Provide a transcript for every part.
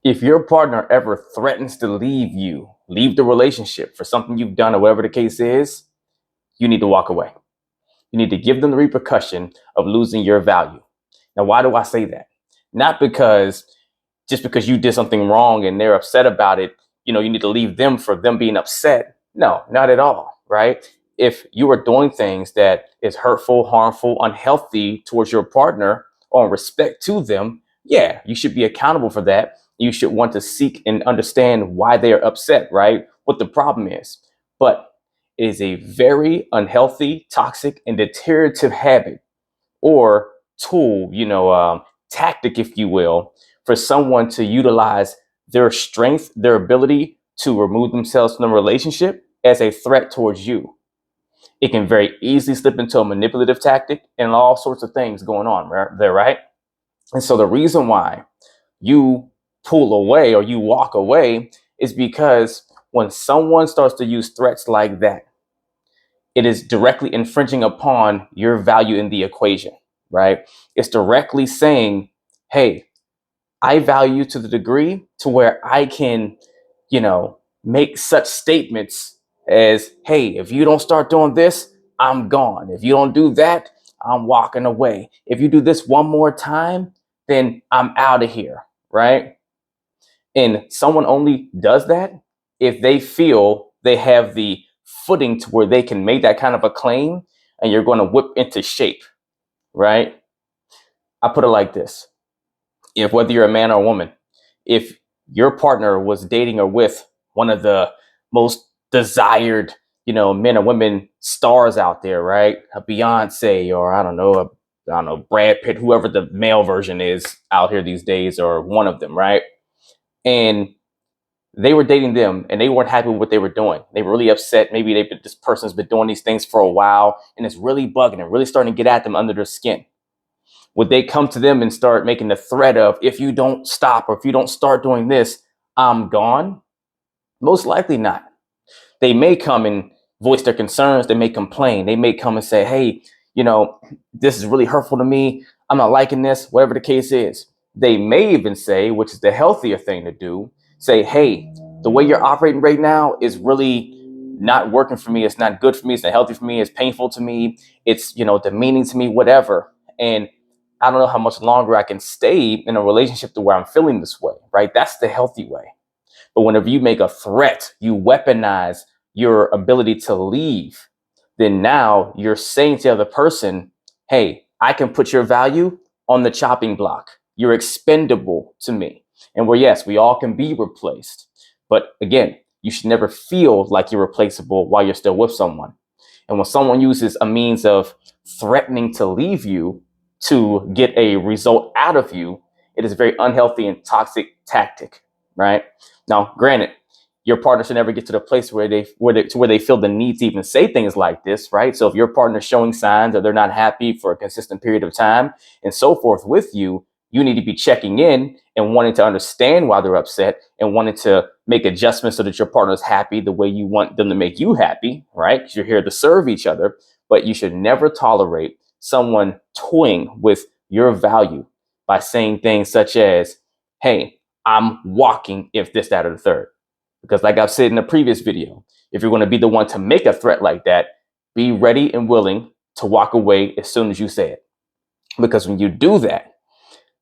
If your partner ever threatens to leave you, leave the relationship for something you've done or whatever the case is, you need to walk away. You need to give them the repercussion of losing your value. Now, why do I say that? Not because just because you did something wrong and they're upset about it, you need to leave them for them being upset. No, not at all, right? If you are doing things that is hurtful, harmful, unhealthy towards your partner or in respect to them, yeah, you should be accountable for that. You should want to seek and understand why they are upset, right? What the problem is. But it is a very unhealthy, toxic, and deteriorative habit or tool, tactic, if you will, for someone to utilize their strength, their ability to remove themselves from the relationship as a threat towards you. It can very easily slip into a manipulative tactic and all sorts of things going on there, right? And so the reason why you pull away or you walk away is because when someone starts to use threats like that, it is directly infringing upon your value in the equation, right? It's directly saying, hey, I value you to the degree to where I can, make such statements as, hey, if you don't start doing this, I'm gone. If you don't do that, I'm walking away. If you do this one more time, then I'm out of here, right? And someone only does that if they feel they have the footing to where they can make that kind of a claim and you're going to whip into shape, right? I put it like this. If whether you're a man or a woman, if your partner was dating or with one of the most desired, men or women stars out there, right? A Beyonce or Brad Pitt, whoever the male version is out here these days, or one of them, right? And they were dating them and they weren't happy with what they were doing. They were really upset. Maybe this person's been doing these things for a while and it's really bugging and really starting to get at them under their skin. Would they come to them and start making the threat of, if you don't stop or if you don't start doing this, I'm gone? Most likely not. They may come and voice their concerns. They may complain. They may come and say, hey, this is really hurtful to me. I'm not liking this, whatever the case is. They may even say, which is the healthier thing to do, say, hey, the way you're operating right now is really not working for me. It's not good for me. It's not healthy for me. It's painful to me. It's, demeaning to me, whatever. And I don't know how much longer I can stay in a relationship to where I'm feeling this way, right? That's the healthy way. But whenever you make a threat, you weaponize your ability to leave, then now you're saying to the other person, hey, I can put your value on the chopping block. You're expendable to me. And yes, we all can be replaced. But again, you should never feel like you're replaceable while you're still with someone. And when someone uses a means of threatening to leave you to get a result out of you, it is a very unhealthy and toxic tactic, right? Now, granted, your partner should never get to the place where they feel the need to even say things like this, right? So if your partner's showing signs that they're not happy for a consistent period of time and so forth with you, you need to be checking in and wanting to understand why they're upset and wanting to make adjustments so that your partner's happy the way you want them to make you happy, right? Because you're here to serve each other, but you should never tolerate someone toying with your value by saying things such as, hey, I'm walking if this, that, or the third. Because like I've said in the previous video, if you're going to be the one to make a threat like that, be ready and willing to walk away as soon as you say it. Because when you do that,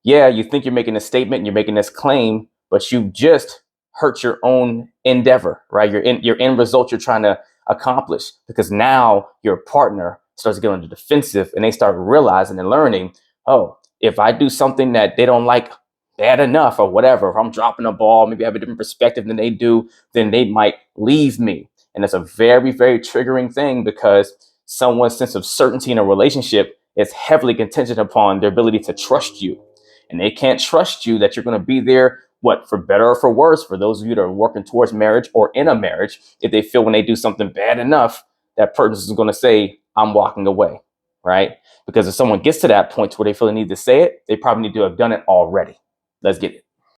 yeah, you think you're making a statement and you're making this claim, but you just hurt your own endeavor, right? Your end result you're trying to accomplish, because now your partner starts to get on the defensive and they start realizing and learning, oh, if I do something that they don't like bad enough or whatever, if I'm dropping a ball, maybe I have a different perspective than they do, then they might leave me. And it's a very, very triggering thing because someone's sense of certainty in a relationship is heavily contingent upon their ability to trust you. And they can't trust you that you're going to be there, for better or for worse, for those of you that are working towards marriage or in a marriage, if they feel when they do something bad enough, that person is going to say, I'm walking away, right? Because if someone gets to that point where they feel the need to say it, they probably need to have done it already. Let's get it.